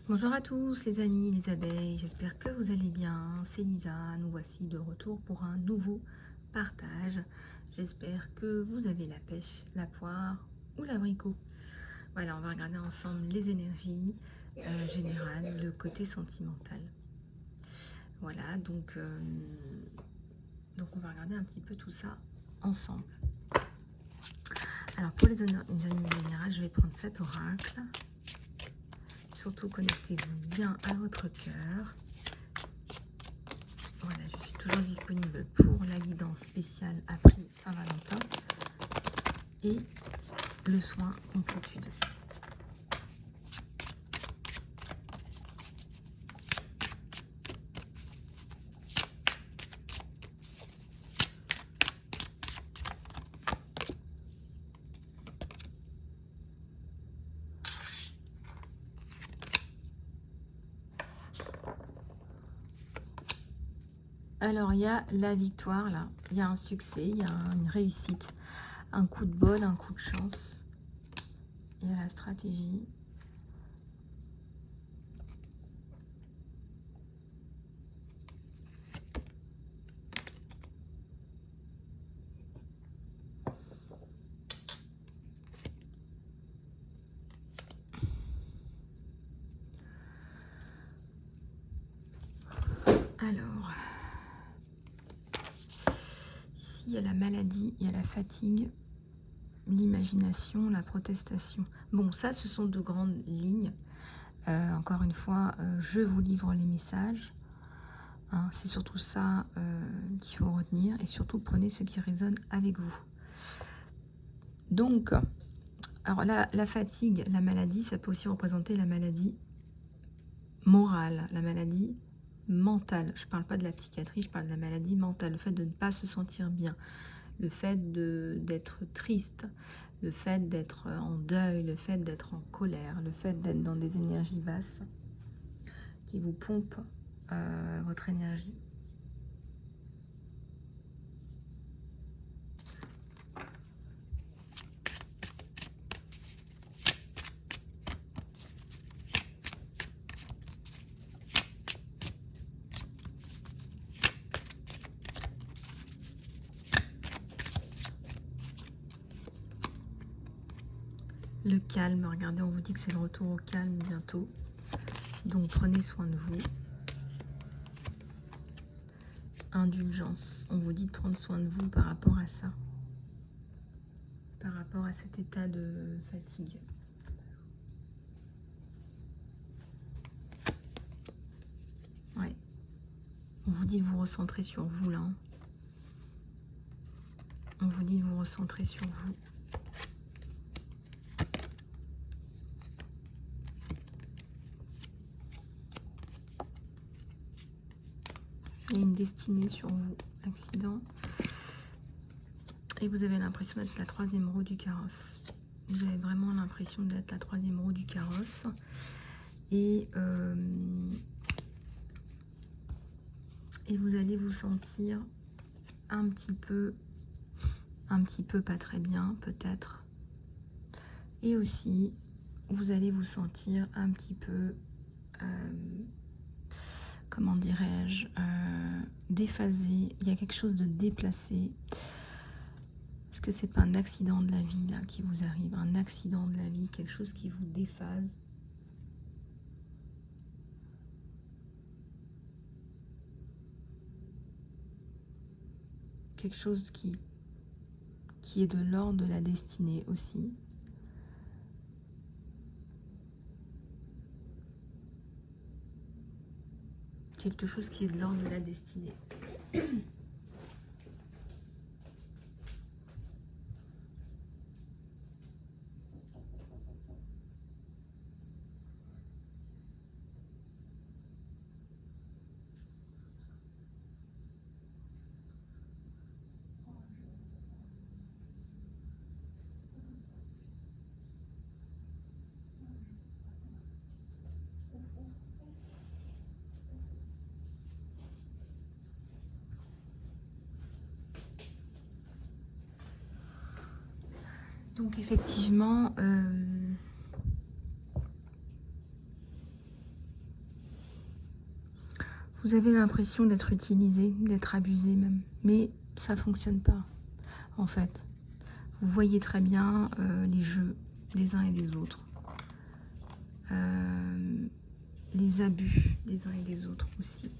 Bonjour à tous les amis, les abeilles, j'espère que vous allez bien. C'est Lisa, nous voici de retour pour un nouveau partage. J'espère que vous avez la pêche, la poire ou l'abricot. Voilà, on va regarder ensemble les énergies générales, le côté sentimental. Voilà, donc on va regarder un petit peu tout ça ensemble. Alors pour les énergies générales, je vais prendre cet oracle. Surtout connectez-vous bien à votre cœur. Voilà, je suis toujours disponible pour la guidance spéciale après Saint-Valentin et le soin complétude. Alors, il y a la victoire, là. Il y a un succès, il y a une réussite, un coup de bol, un coup de chance. Il y a la stratégie. Alors, ici, il y a la maladie, il y a la fatigue, l'imagination, la protestation. Bon, ça, ce sont de grandes lignes. Encore une fois, je vous livre les messages. Hein, c'est surtout ça qu'il faut retenir. Et surtout, prenez ce qui résonne avec vous. Donc, alors la fatigue, la maladie, ça peut aussi représenter la maladie morale, la maladie mentale. Je ne parle pas de la psychiatrie, je parle de la maladie mentale, le fait de ne pas se sentir bien, le fait d'être triste, le fait d'être en deuil, le fait d'être en colère, le fait d'être dans des énergies basses qui vous pompent votre énergie. Le calme, regardez, on vous dit que c'est le retour au calme bientôt. Donc prenez soin de vous. Indulgence, on vous dit de prendre soin de vous par rapport à ça. Par rapport à cet état de fatigue. Ouais. On vous dit de vous recentrer sur vous là. On vous dit de vous recentrer sur vous. Il y a une destinée sur vous, accident. Et vous avez l'impression d'être la troisième roue du carrosse. Vous avez vraiment l'impression d'être la troisième roue du carrosse. Et vous allez vous sentir un petit peu pas très bien, peut-être. Et aussi, vous allez vous sentir un petit peu, comment dirais-je, déphasé. Il y a quelque chose de déplacé. Est-ce que c'est pas un accident de la vie là qui vous arrive? Un accident de la vie, quelque chose qui vous déphase? Quelque chose qui est de l'ordre de la destinée aussi. Quelque chose qui est de l'ordre de la destinée. Donc effectivement, Vous avez l'impression d'être utilisé, d'être abusé même. Mais ça fonctionne pas, en fait. Vous voyez très bien les jeux des uns et des autres. Les abus des uns et des autres aussi,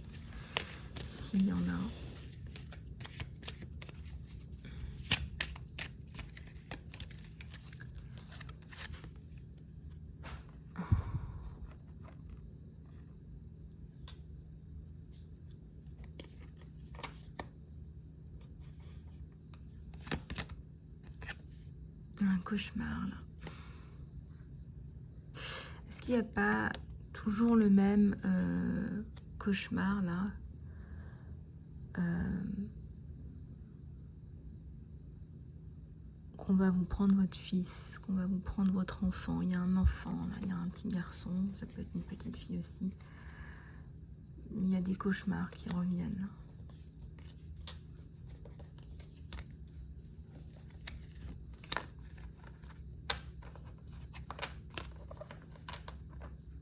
s'il y en a. Un cauchemar, là. Est-ce qu'il n'y a pas toujours le même cauchemar, là? Qu'on va vous prendre votre fils, qu'on va vous prendre votre enfant. Il y a un enfant, là, il y a un petit garçon, ça peut être une petite fille aussi. Il y a des cauchemars qui reviennent.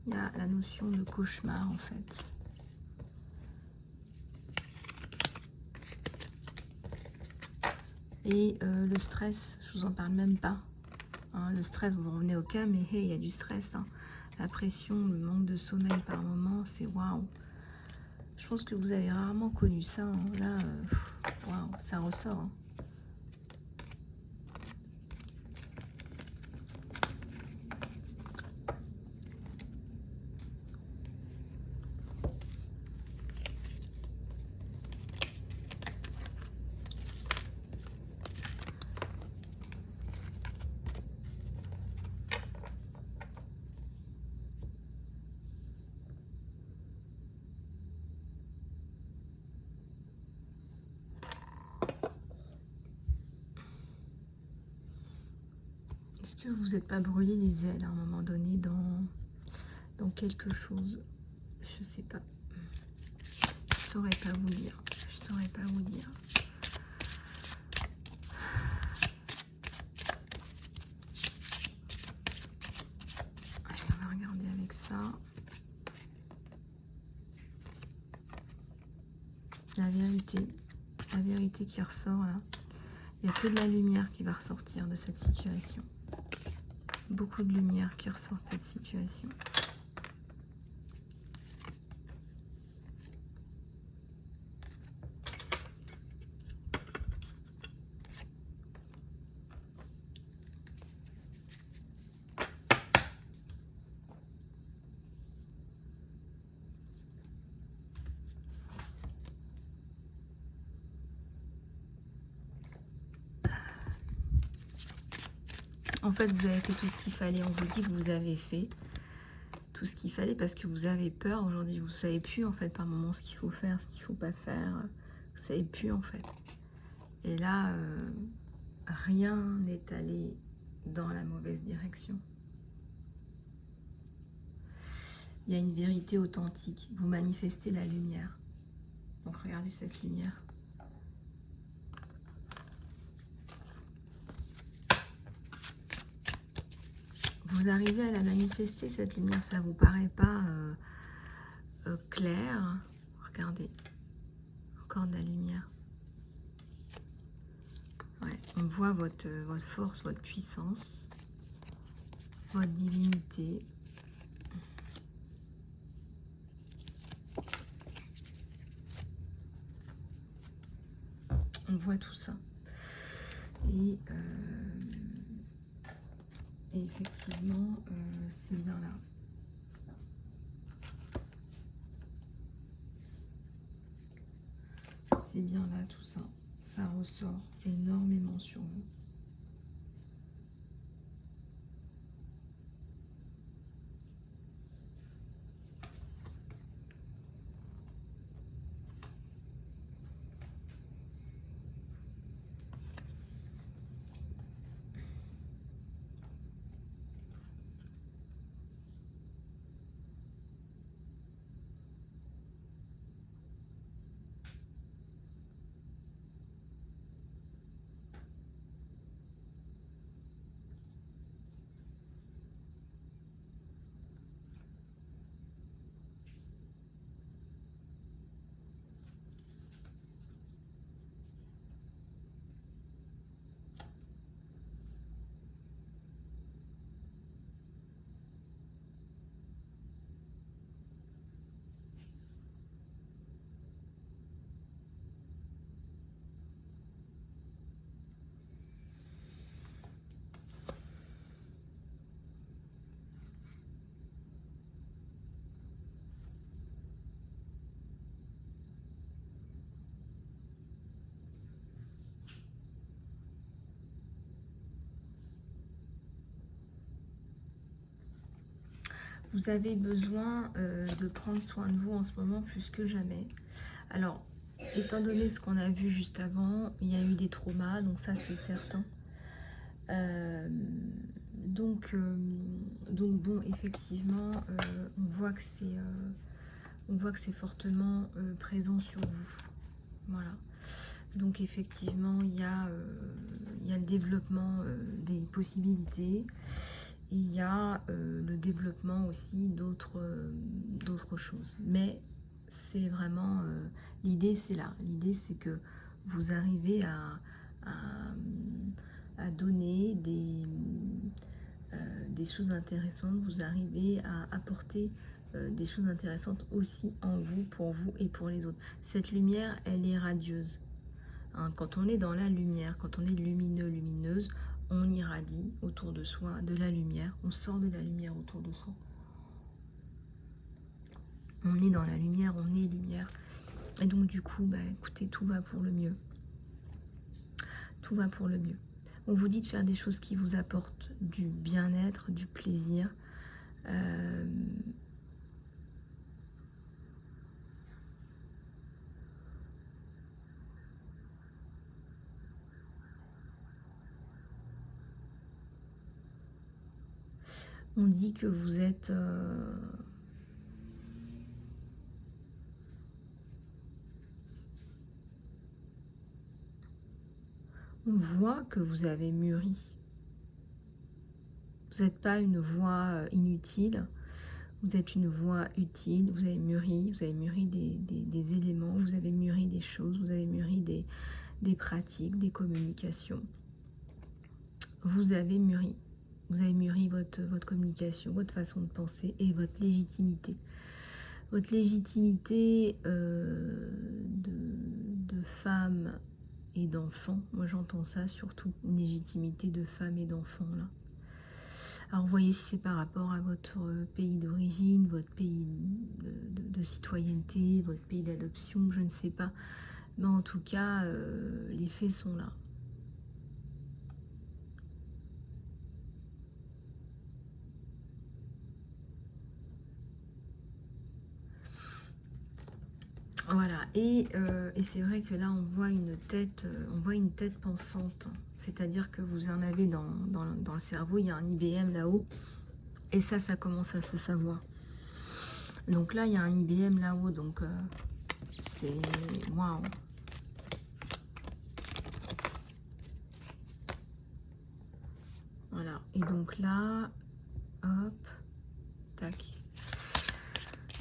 Il y a la notion de cauchemar, en fait. Et le stress, je vous en parle même pas. Hein, le stress, vous revenez au cas, mais hey, il y a du stress. Hein. La pression, le manque de sommeil par moment, c'est waouh. Je pense que vous avez rarement connu ça. Hein. Là, waouh, ça ressort. Hein. Est-ce que vous n'êtes pas brûlé les ailes à un moment donné dans quelque chose? Je sais pas. Je saurais pas vous dire. Je saurais pas vous dire. Allez, on va regarder avec ça. La vérité qui ressort là. Il n'y a que de la lumière qui va ressortir de cette situation. Beaucoup de lumière qui ressort de cette situation. En fait, vous avez fait tout ce qu'il fallait. On vous dit que vous avez fait tout ce qu'il fallait parce que vous avez peur aujourd'hui. Vous ne savez plus, en fait, par moment, ce qu'il faut faire, ce qu'il ne faut pas faire. Vous ne savez plus, en fait. Et là, rien n'est allé dans la mauvaise direction. Il y a une vérité authentique. Vous manifestez la lumière. Donc, regardez cette lumière. Vous arrivez à la manifester, cette lumière, ça vous paraît pas clair. Regardez, encore de la lumière. Ouais, on voit votre force, votre puissance, votre divinité. On voit tout ça. Et effectivement, c'est bien là. C'est bien là tout ça. Ça ressort énormément sur vous. Vous avez besoin de prendre soin de vous en ce moment plus que jamais. Alors, étant donné ce qu'on a vu juste avant, il y a eu des traumas, donc ça c'est certain. Donc bon, effectivement, on voit que c'est fortement présent sur vous. Voilà. Donc effectivement, il y a le développement des possibilités. Il y a le développement aussi d'autres choses. Mais c'est vraiment... l'idée, c'est là. L'idée, c'est que vous arrivez à donner des choses intéressantes. Vous arrivez à apporter des choses intéressantes aussi en vous, pour vous et pour les autres. Cette lumière, elle est radieuse. Hein, quand on est dans la lumière, quand on est lumineux, lumineuse, on irradie autour de soi de la lumière, on sort de la lumière autour de soi. On est dans la lumière, on est lumière. Et donc du coup, bah, écoutez, tout va pour le mieux. Tout va pour le mieux. On vous dit de faire des choses qui vous apportent du bien-être, du plaisir. On dit que vous êtes... on voit que vous avez mûri. Vous n'êtes pas une voix inutile. Vous êtes une voix utile. Vous avez mûri des éléments. Vous avez mûri des choses. Vous avez mûri des pratiques, des communications. Vous avez mûri. Vous avez mûri votre communication, votre façon de penser et votre légitimité. Votre légitimité de femme et d'enfant. Moi, j'entends ça surtout, une légitimité de femme et d'enfant, là. Alors, vous voyez si c'est par rapport à votre pays d'origine, votre pays de citoyenneté, votre pays d'adoption, je ne sais pas. Mais en tout cas, les faits sont là. Voilà, et c'est vrai que là on voit une tête pensante, c'est-à-dire que vous en avez dans le cerveau, il y a un IBM là-haut, et ça commence à se savoir. Donc là il y a un IBM là-haut, donc c'est waouh. Voilà, et donc là, hop, tac.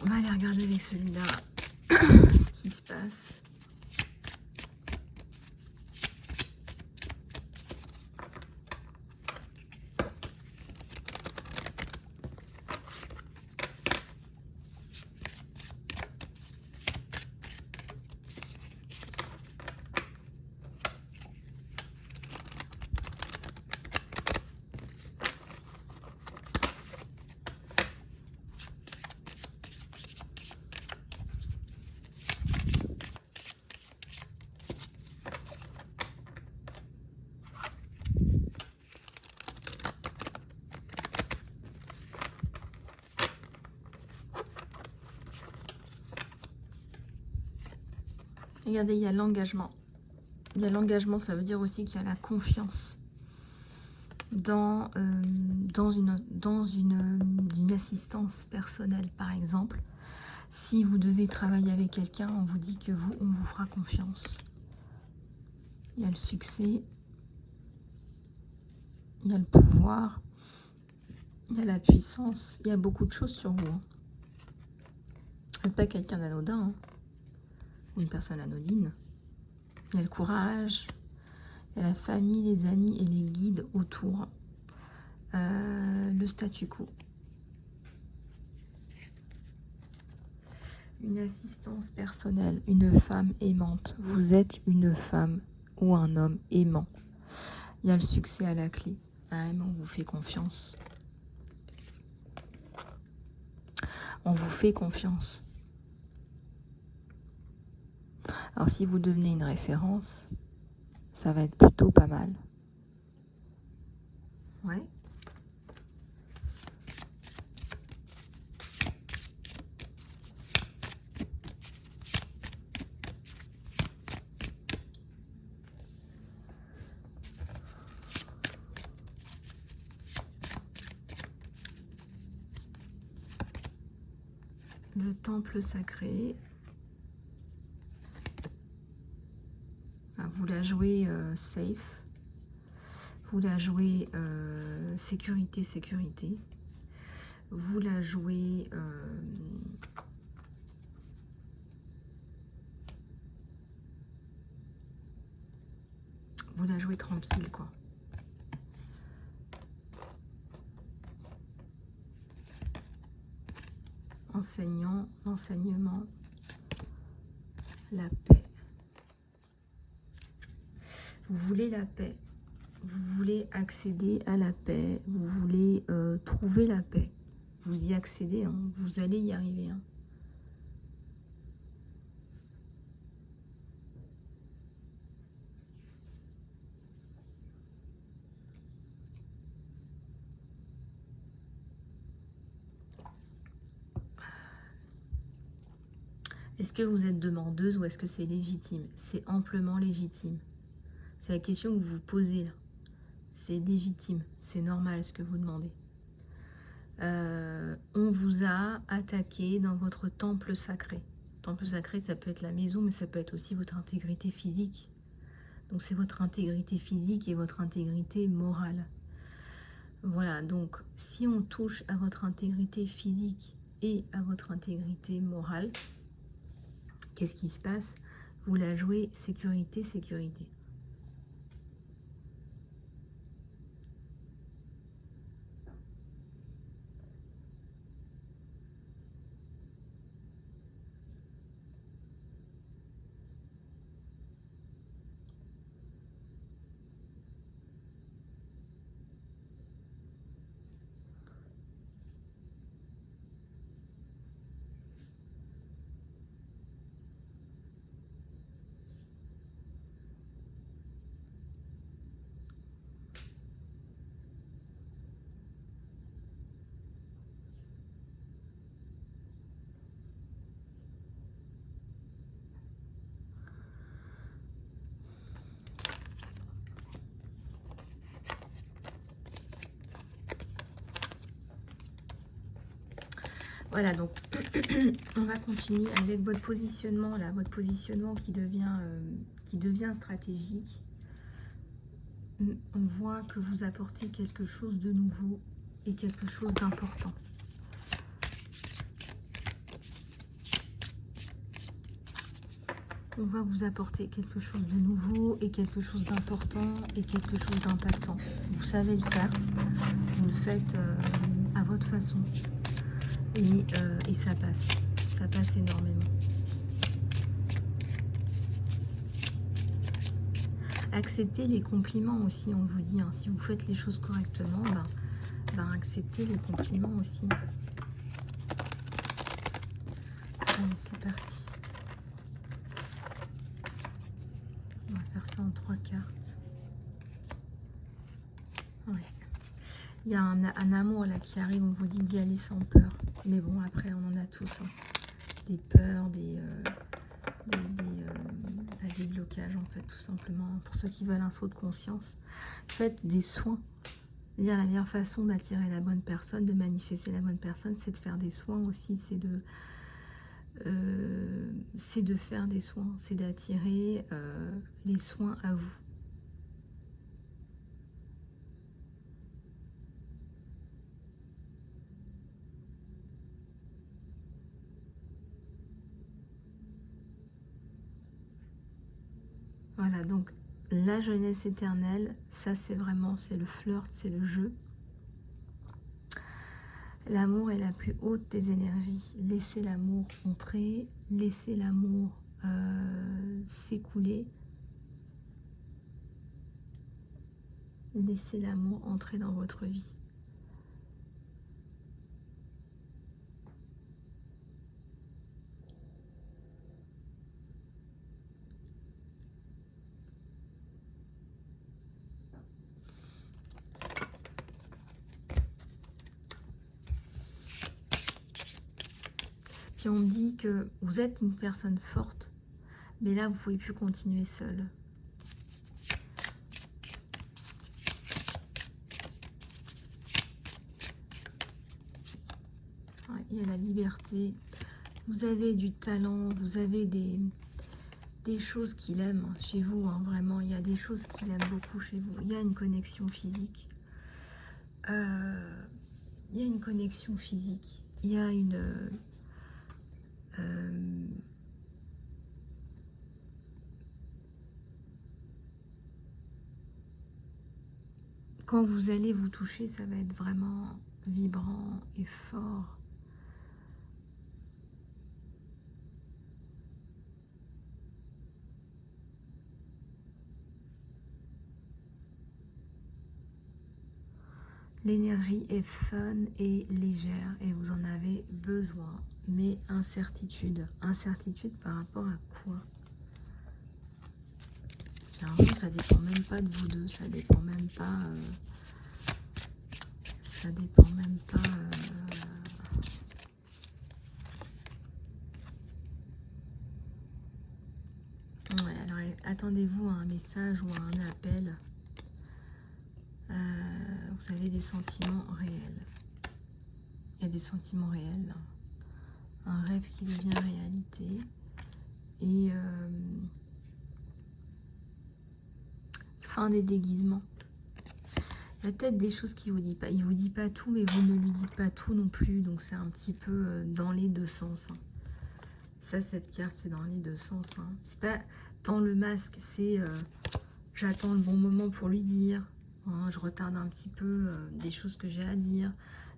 On va aller regarder avec celui-là ce qui se passe. Regardez, il y a l'engagement. Il y a l'engagement, ça veut dire aussi qu'il y a la confiance dans une assistance personnelle, par exemple. Si vous devez travailler avec quelqu'un, on vous dit que on vous fera confiance. Il y a le succès, il y a le pouvoir, il y a la puissance, il y a beaucoup de choses sur vous. Hein. Vous n'êtes pas quelqu'un d'anodin, hein, ou une personne anodine. Il y a le courage, il y a la famille, les amis et les guides autour. Le statu quo. Une assistance personnelle, une femme aimante. Vous êtes une femme ou un homme aimant. Il y a le succès à la clé. Vraiment, on vous fait confiance. On vous fait confiance. Alors si vous devenez une référence, ça va être plutôt pas mal. Ouais. Le temple sacré. Vous la jouez safe. Vous la jouez sécurité, sécurité. Vous la jouez tranquille, quoi. Enseignant, l'enseignement, la paix. Vous voulez la paix. Vous voulez accéder à la paix. Vous voulez trouver la paix. Vous y accédez, hein. Vous allez y arriver, hein. Est-ce que vous êtes demandeuse ou est-ce que c'est légitime? C'est amplement légitime. C'est la question que vous vous posez là. C'est légitime, c'est normal ce que vous demandez. On vous a attaqué dans votre temple sacré. Temple sacré, ça peut être la maison, mais ça peut être aussi votre intégrité physique. Donc c'est votre intégrité physique et votre intégrité morale. Voilà, donc si on touche à votre intégrité physique et à votre intégrité morale, qu'est-ce qui se passe? Vous la jouez sécurité, sécurité. Voilà, donc on va continuer avec votre positionnement là, votre positionnement qui devient stratégique. On voit que vous apportez quelque chose de nouveau et quelque chose d'important. On va vous apporter quelque chose de nouveau et quelque chose d'important et quelque chose d'impactant. Vous savez le faire, vous le faites à votre façon. Et ça passe énormément. Acceptez les compliments aussi, on vous dit, hein. Si vous faites les choses correctement, acceptez les compliments aussi. Allez, c'est parti. On va faire ça en 3 cartes. Ouais. Il y a un amour là qui arrive, on vous dit d'y aller sans peur. Mais bon, après, on en a tous, hein. Des peurs, des blocages, en fait, tout simplement. Pour ceux qui veulent un saut de conscience, faites des soins. C'est-à-dire, la meilleure façon d'attirer la bonne personne, de manifester la bonne personne, c'est de faire des soins aussi. C'est de faire des soins, c'est d'attirer les soins à vous. Voilà, donc la jeunesse éternelle, ça c'est vraiment, c'est le flirt, c'est le jeu. L'amour est la plus haute des énergies. Laissez l'amour entrer, laissez l'amour s'écouler. Laissez l'amour entrer dans votre vie. Puis on me dit que vous êtes une personne forte, mais là vous ne pouvez plus continuer seule. Ouais, il y a la liberté, Vous avez du talent, vous avez des choses qu'il aime chez vous, hein, vraiment. Il y a des choses qu'il aime beaucoup chez vous. Il y a une connexion physique. Il y a une connexion physique. Il y a une... quand vous allez vous toucher, ça va être vraiment vibrant et fort. L'énergie est fun et légère et vous en avez besoin. Mais incertitude. Incertitude par rapport à quoi? Généralement, ça dépend même pas de vous deux. Ça dépend même pas... ça dépend même pas... Ouais, alors attendez-vous à un message ou à un appel. Vous avez des sentiments réels. Il y a des sentiments réels. Un rêve qui devient réalité. Et fin des déguisements. Il y a peut-être des choses qu'il ne vous dit pas. Il ne vous dit pas tout, mais vous ne lui dites pas tout non plus. Donc c'est un petit peu dans les deux sens. Hein. Ça, cette carte, c'est dans les deux sens. Hein. C'est pas tant le masque, c'est j'attends le bon moment pour lui dire. Hein, je retarde un petit peu des choses que j'ai à dire.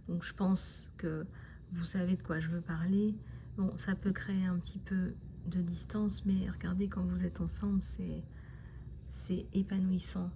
Donc je pense que vous savez de quoi je veux parler. Bon, ça peut créer un petit peu de distance, mais regardez, quand vous êtes ensemble, c'est épanouissant.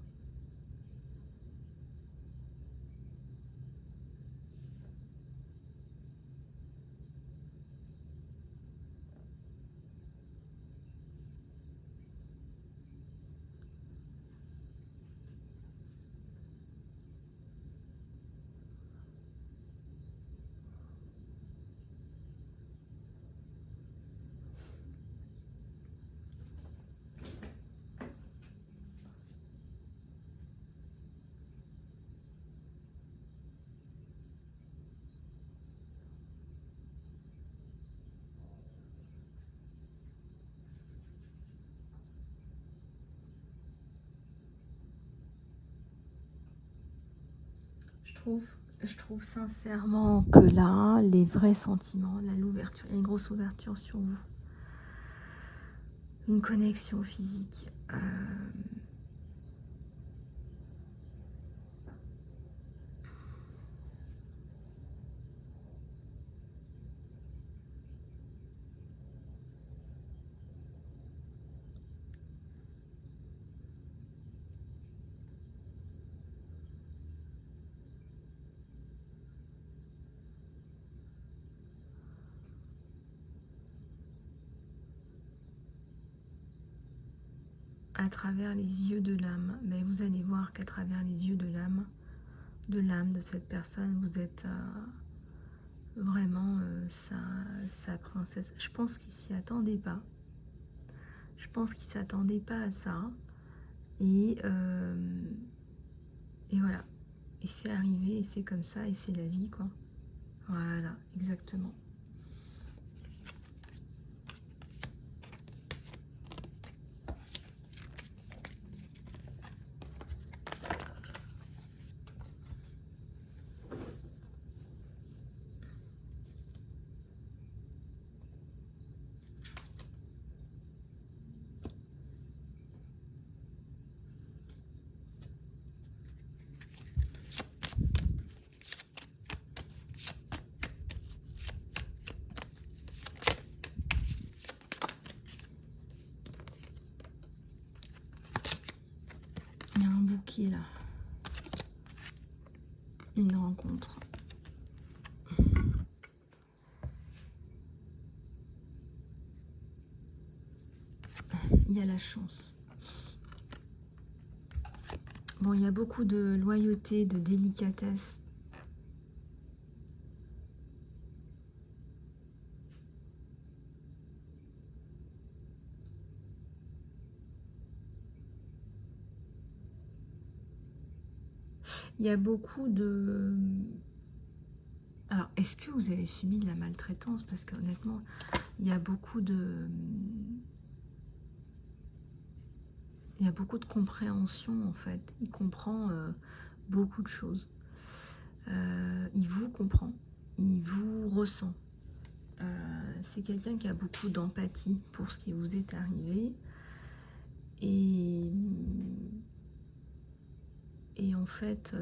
Je trouve sincèrement que là, les vrais sentiments, là, l'ouverture, il y a une grosse ouverture sur vous. Une connexion physique. À travers les yeux de l'âme. Mais vous allez voir qu'à travers les yeux de l'âme de cette personne, vous êtes vraiment sa princesse. Je pense qu'il s'y attendait pas. Je pense qu'il s'attendait pas à ça. Et voilà. Et c'est arrivé, et c'est comme ça, et c'est la vie, quoi. Voilà, exactement. Il y a un bouquet là. Une rencontre. Il y a la chance. Bon, il y a beaucoup de loyauté, de délicatesse. Il y a beaucoup de... Alors, est-ce que vous avez subi de la maltraitance? Parce que honnêtement, il y a beaucoup de... Il y a beaucoup de compréhension en fait. Il comprend beaucoup de choses. Il vous comprend. Il vous ressent. C'est quelqu'un qui a beaucoup d'empathie pour ce qui vous est arrivé. Et en fait...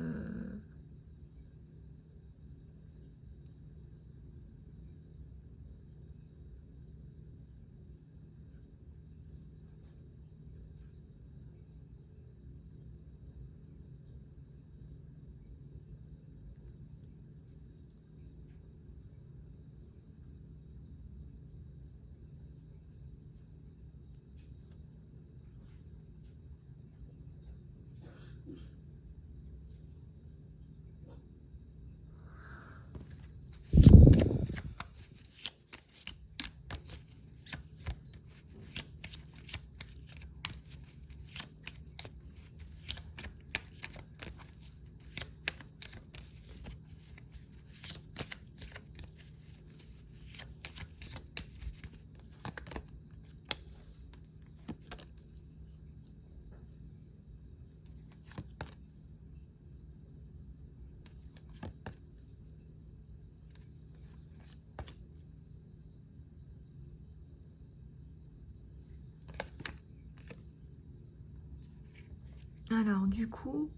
Alors du coup,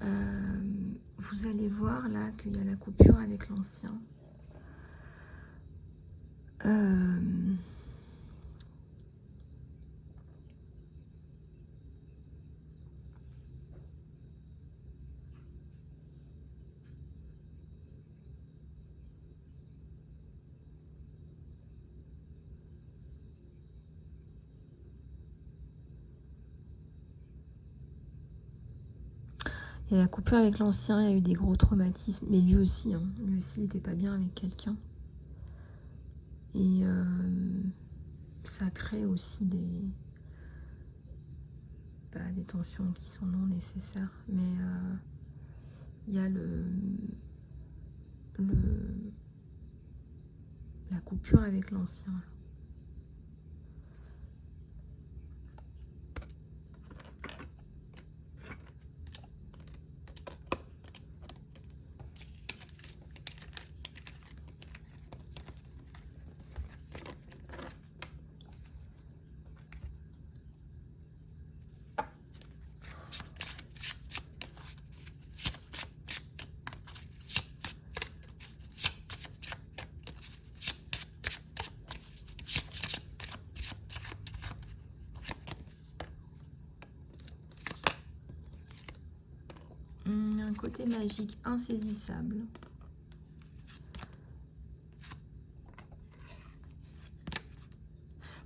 vous allez voir là qu'il y a la coupure avec l'ancien. Il y a la coupure avec l'ancien, il y a eu des gros traumatismes, mais lui aussi, hein, lui aussi il n'était pas bien avec quelqu'un. Et ça crée aussi des tensions qui sont non nécessaires. Mais il y a la coupure avec l'ancien. Un côté magique insaisissable.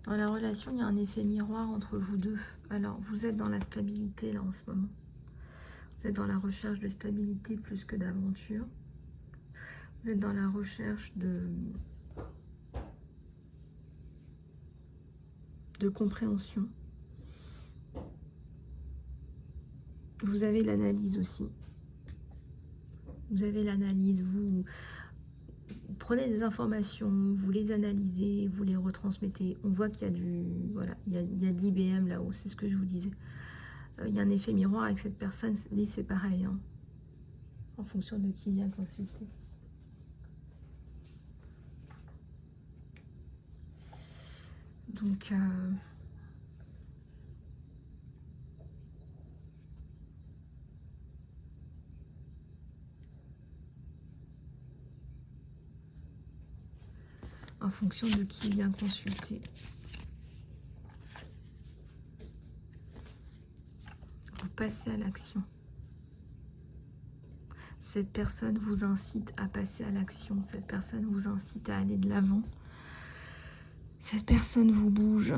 Dans la relation, il y a un effet miroir entre vous deux. Alors, vous êtes dans la stabilité là en ce moment. Vous êtes dans la recherche de stabilité plus que d'aventure. Vous êtes dans la recherche de compréhension. Vous avez l'analyse aussi. Vous avez l'analyse, vous prenez des informations, vous les analysez, vous les retransmettez. On voit qu'il y a voilà, il y a de l'IBM là-haut, c'est ce que je vous disais. Il y a un effet miroir avec cette personne, lui c'est pareil, hein, en fonction de qui vient consulter. Donc, en fonction de qui vient consulter. Vous passez à l'action. Cette personne vous incite à passer à l'action. Cette personne vous incite à aller de l'avant. Cette personne vous bouge.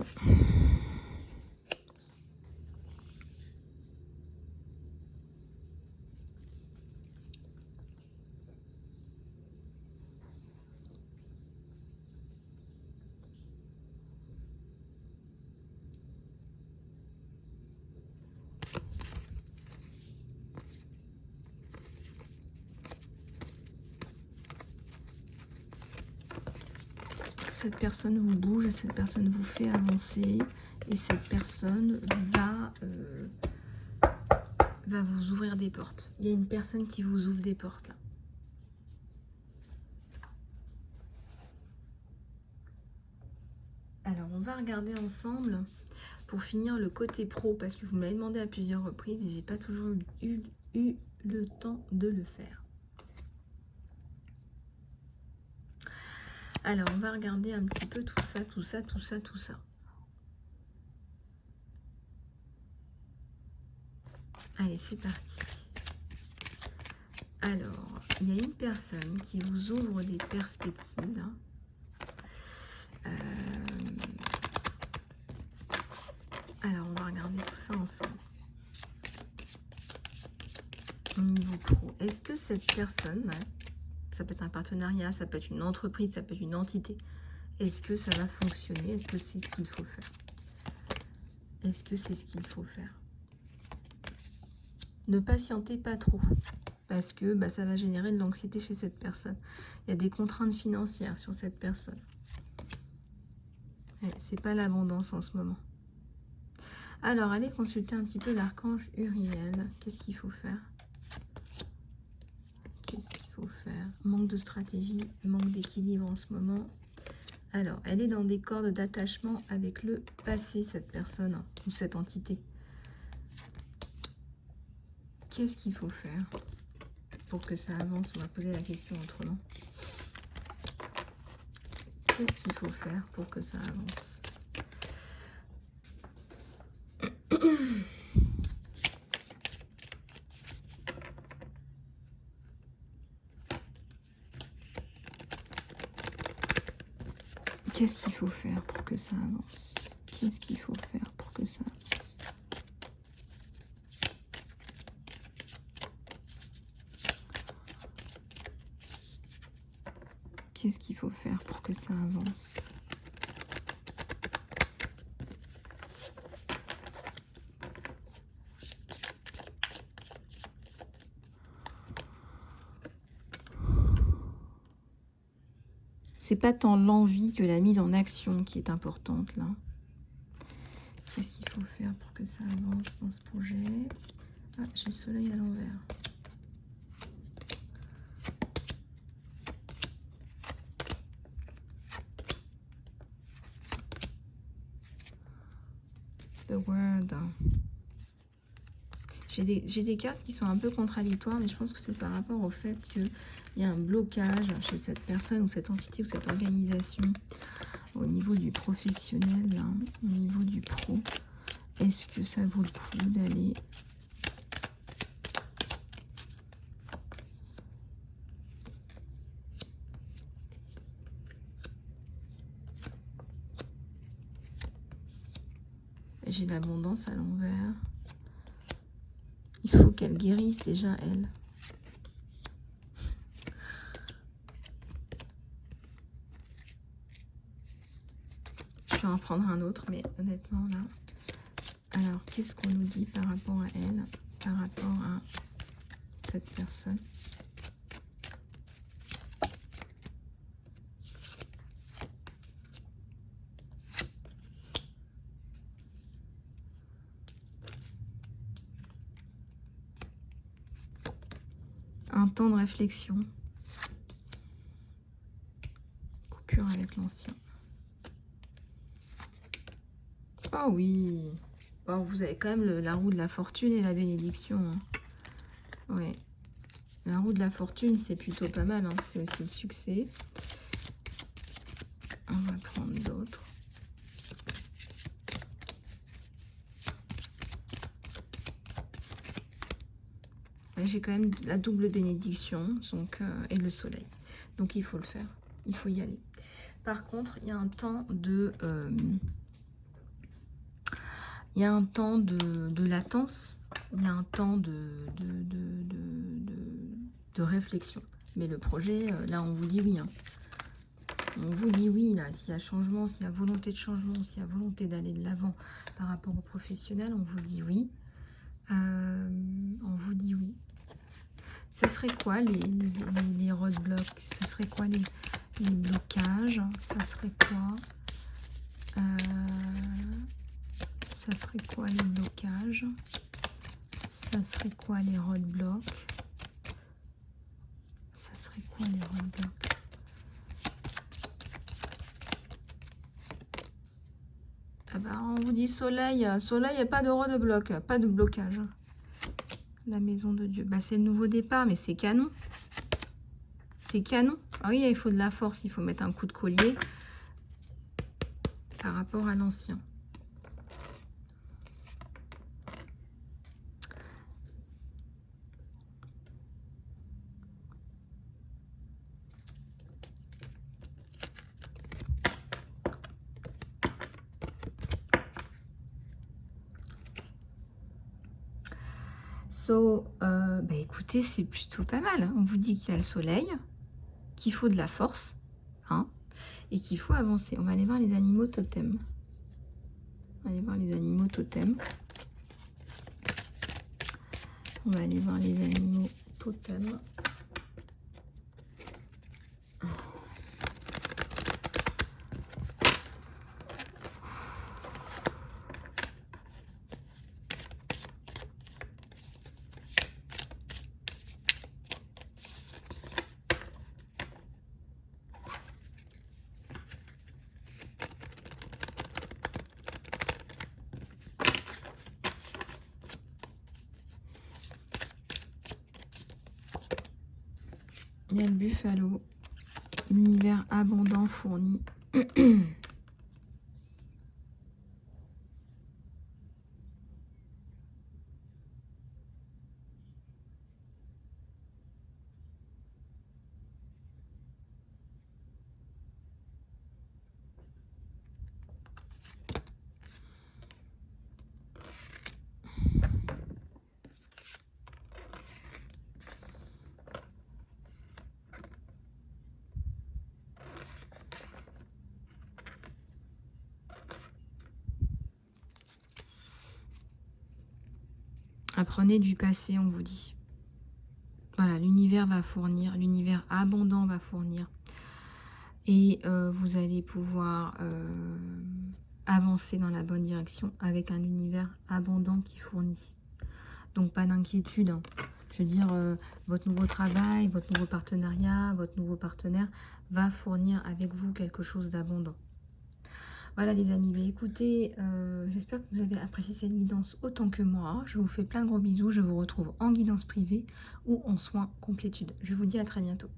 Cette personne vous bouge, cette personne vous fait avancer et cette personne va vous ouvrir des portes. Il y a une personne qui vous ouvre des portes là. Alors, on va regarder ensemble pour finir le côté pro parce que vous m'avez demandé à plusieurs reprises et j'ai pas toujours eu le temps de le faire. Alors, on va regarder un petit peu tout ça, tout ça, tout ça, tout ça. Allez, c'est parti. Alors, il y a une personne qui vous ouvre des perspectives. Alors, on va regarder tout ça ensemble. Au niveau pro, est-ce que cette personne, ça peut être un partenariat, ça peut être une entreprise, ça peut être une entité, est-ce que ça va fonctionner? Est-ce que c'est ce qu'il faut faire? Est-ce que c'est ce qu'il faut faire? Ne patientez pas trop, parce que ça va générer de l'anxiété chez cette personne. Il y a des contraintes financières sur cette personne. C'est pas l'abondance en ce moment. Alors, allez consulter un petit peu l'archange Uriel. Qu'est-ce qu'il faut faire? Qu'est-ce qu'il faut faire? Manque de stratégie, manque d'équilibre en ce moment. Alors, elle est dans des cordes d'attachement avec le passé, cette personne, ou cette entité. Qu'est-ce qu'il faut faire pour que ça avance? On va poser la question autrement. Qu'est-ce qu'il faut faire pour que ça avance? Qu'est-ce qu'il faut faire pour que ça avance? Qu'est-ce qu'il faut faire pour que ça avance? Qu'est-ce qu'il faut faire pour que ça avance? C'est pas tant l'envie que la mise en action qui est importante là. Qu'est-ce qu'il faut faire pour que ça avance dans ce projet? Ah, j'ai le soleil à l'envers. The World. J'ai des cartes qui sont un peu contradictoires, mais je pense que c'est par rapport au fait qu'il y a un blocage chez cette personne ou cette entité ou cette organisation au niveau du professionnel, là, au niveau du pro. Est-ce que ça vaut le coup d'aller... J'ai l'abondance à l'envers. Il faut qu'elle guérisse déjà, elle. Je vais en prendre un autre, mais honnêtement, là... Alors, qu'est-ce qu'on nous dit par rapport à elle, par rapport à cette personne? Un temps de réflexion. Coupure avec l'ancien. Oh oui. Bon, vous avez quand même la roue de la fortune et la bénédiction. Hein. Ouais. La roue de la fortune, c'est plutôt pas mal. Hein. C'est aussi le succès. On va prendre d'autres. J'ai quand même la double bénédiction donc, et le soleil. Donc il faut le faire. Il faut y aller. Par contre, il y a un temps de... il y a un temps de latence, il y a un temps de réflexion. Mais le projet, là, on vous dit oui. Hein. On vous dit oui, là. S'il y a changement, s'il y a volonté de changement, s'il y a volonté d'aller de l'avant par rapport au professionnel, on vous dit oui. On vous dit oui. Ce serait quoi les roadblocks? Ce serait quoi les blocages? Ça serait serait quoi? Ça serait quoi les blocages? Ça serait quoi les roadblocks? Ça serait quoi les roadblocks? Ah bah, on vous dit soleil, soleil et pas de roadblock, pas de blocage. La maison de Dieu, bah, c'est le nouveau départ, mais c'est canon. C'est canon. Ah oui, il faut de la force, il faut mettre un coup de collier par rapport à l'ancien. Bah écoutez, c'est plutôt pas mal, hein. On vous dit qu'il y a le soleil, qu'il faut de la force, hein, et qu'il faut avancer. On va aller voir les animaux totems. On va aller voir les animaux totems. On va aller voir les animaux totems. Il y a le buffalo, l'univers abondant fourni. Apprenez du passé, on vous dit. Voilà, l'univers va fournir, l'univers abondant va fournir. Et vous allez pouvoir avancer dans la bonne direction avec un univers abondant qui fournit. Donc pas d'inquiétude, hein. Je veux dire, votre nouveau travail, votre nouveau partenariat, votre nouveau partenaire va fournir avec vous quelque chose d'abondant. Voilà les amis, mais écoutez, j'espère que vous avez apprécié cette guidance autant que moi. Je vous fais plein de gros bisous, je vous retrouve en guidance privée ou en soins complétude. Je vous dis à très bientôt.